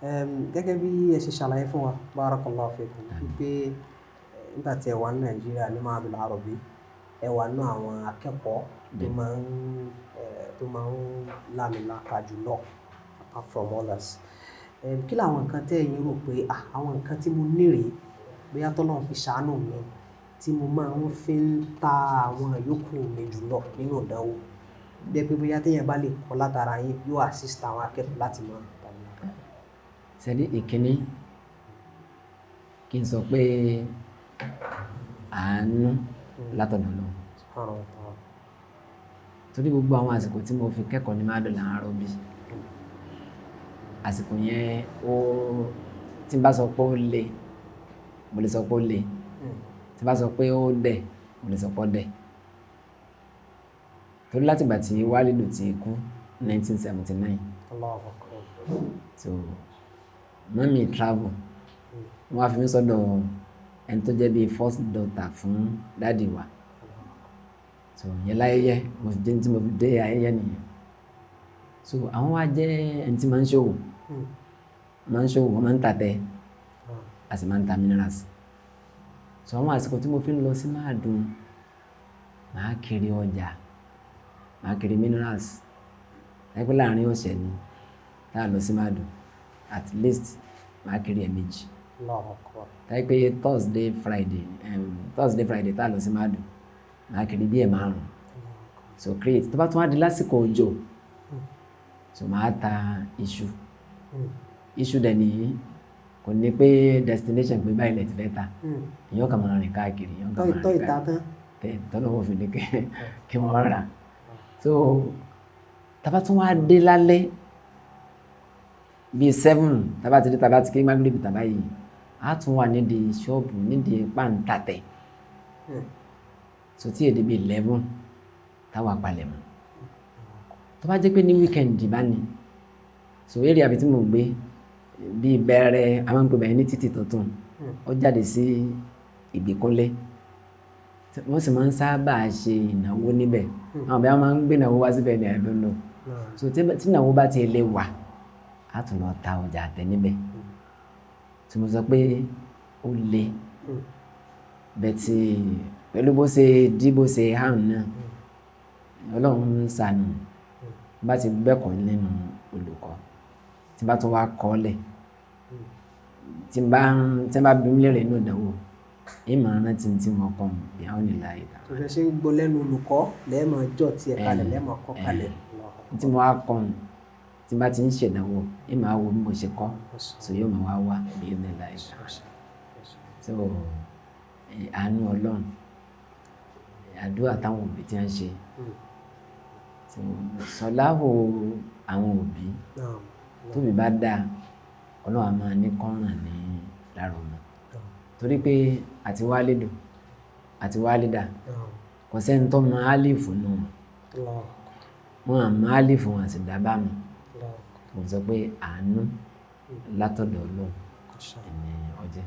Gẹ́gẹ́ bí ẹ ṣe ṣàlàyé fún wa barakallahu fikum pé nígbà tí ẹ wà ní Nàìjíríà ní Mahadul Arabi ẹ wà nínú àwọn akẹ́kọ̀ọ́ tó máa ń lámìlaka jùlọ apart from others. Kí làwọn nǹkan tẹ́ ẹ̀yin rò pé àwọn nǹkan tí mo nírè bóyá t'Ọlọ́run fi ṣàánú mi tí mo máa ń fi ń ta àwọn yòókù mi jùlọ nínú ìdánwò bí pé bóyá téèyàn bá lè kọ́ látara yín yóò assist àwọn akẹ́kọ̀ọ́ láti mọ̀. Sẹ́ni ìkíní kí n sọ pé àánú látọ̀dọ̀ lọ. Torí gbogbo àwọn àsìkò tí mo fi kẹ́kọ̀ọ́ ní Mahadul Arabi àsìkò yẹn tí n bá sọ pé ó le mo lè sọ pé ó le tí n bá sọ pé ó dẹ̀ mo lè sọ pé ó dẹ̀ torí láti ìgbà tí Wálídù ti kú 1979 so mọ́mí travel wọ́n á fi mí sọ́dọ̀ ẹni tó jẹ́ bíi first daughter fún dáàdì wa so yẹn láyẹyẹ mo fi jẹ́ tí mo fi dé ayẹyẹ nìyẹn so àwọn wa jẹ́ ẹni tí máa ń ṣòwò wọ́n máa ń tàtẹ́ a sì máa ń ta minerals so àwọn àsìkò tí mo fi ń lọ sí Mahadum màá kiri ọjà màá kiri minerals láìpẹ́ láàrin ọ̀sẹ̀ ni tá a lọ sí Mahadum at least màá kiri ẹ̀ẹ̀mejì láìpẹ́ Thursday Friday tá a lọ sí Mahadum màá kiri bí ẹ̀5 so create tó bá tún wá di lásìkò òjò so màá ta iṣu dẹ̀ nìyí kò ní pé destination pé báyìí lẹ ti fẹ́ ta èèyàn kàn máa rìn káàkiri tọ́lọ́wọ́ fi ní kí wọ́n rà so tàbá tún wá dé lálẹ́ bíi 7 tàbá ti kí Maghrib tàbá yìí a tún wà nídìí ṣọ́ọ̀bù nídìí pàǹtàtẹ̀ so tí èdè bíi 11 táwa palẹ̀ mọ́ tó bá jẹ́ pé ní weekend bá ní so eré àbí tí mo gbé bíi bẹ̀rẹ̀ a máa ń pè bẹ́ẹ̀ ní títì tuntun ó jáde sí Ìbíkúnlé wọ́n sì máa ń sábà ṣe ìnáwó níbẹ̀ àwọn bí wọ́n máa ń gbé ìnáwó wá síbẹ̀ ní I don't know so tí ìnáwó bá ti lè wà á tún lọ ta ọjà àtẹ níbẹ̀ tí mo sọ pé ó le bẹ́tì pẹ̀lú bó ṣe hàn náà Ọlọ́run ń ṣàánú bá ti bẹ́kọ̀ọ́ nínú olùkọ́ tí bá tún wá kọ́lẹ̀ tí bá bí mi lérè inú ìdánwò ìmọ̀ rántí tí mo kọ́ bí àwọn ìlà ìta. tó ṣe ń gbọ́ lẹ́nu olùkọ́ lẹ́ẹ̀mọ̀ ọjọ́ tí ẹ kalẹ̀ lẹ́ẹ̀mọ̀ kọ́ kalẹ̀. tí mo wá kọ́ tí bá ti ń ṣèdánwò ìmọ̀ àwọ̀ bí mo ṣe kọ́ so yóò máa wá bí ní ìlà ìta. so àánú Ọlọ́run àdúrà táwọn òbí tí wọ́n ṣe sọláhù àwọn òbí tóbi bá dáa Ọlọ́run a máa ní kọ́ràn ní lára ọmọ torí pé àti Wálídù àti Wálídà kò sẹ́ni tó mọ álífù nù wọn àmọ́ álífù wọn àti dábàá mi mo sọ pé àánú látọ̀dọ̀ Ọlọ́run ẹni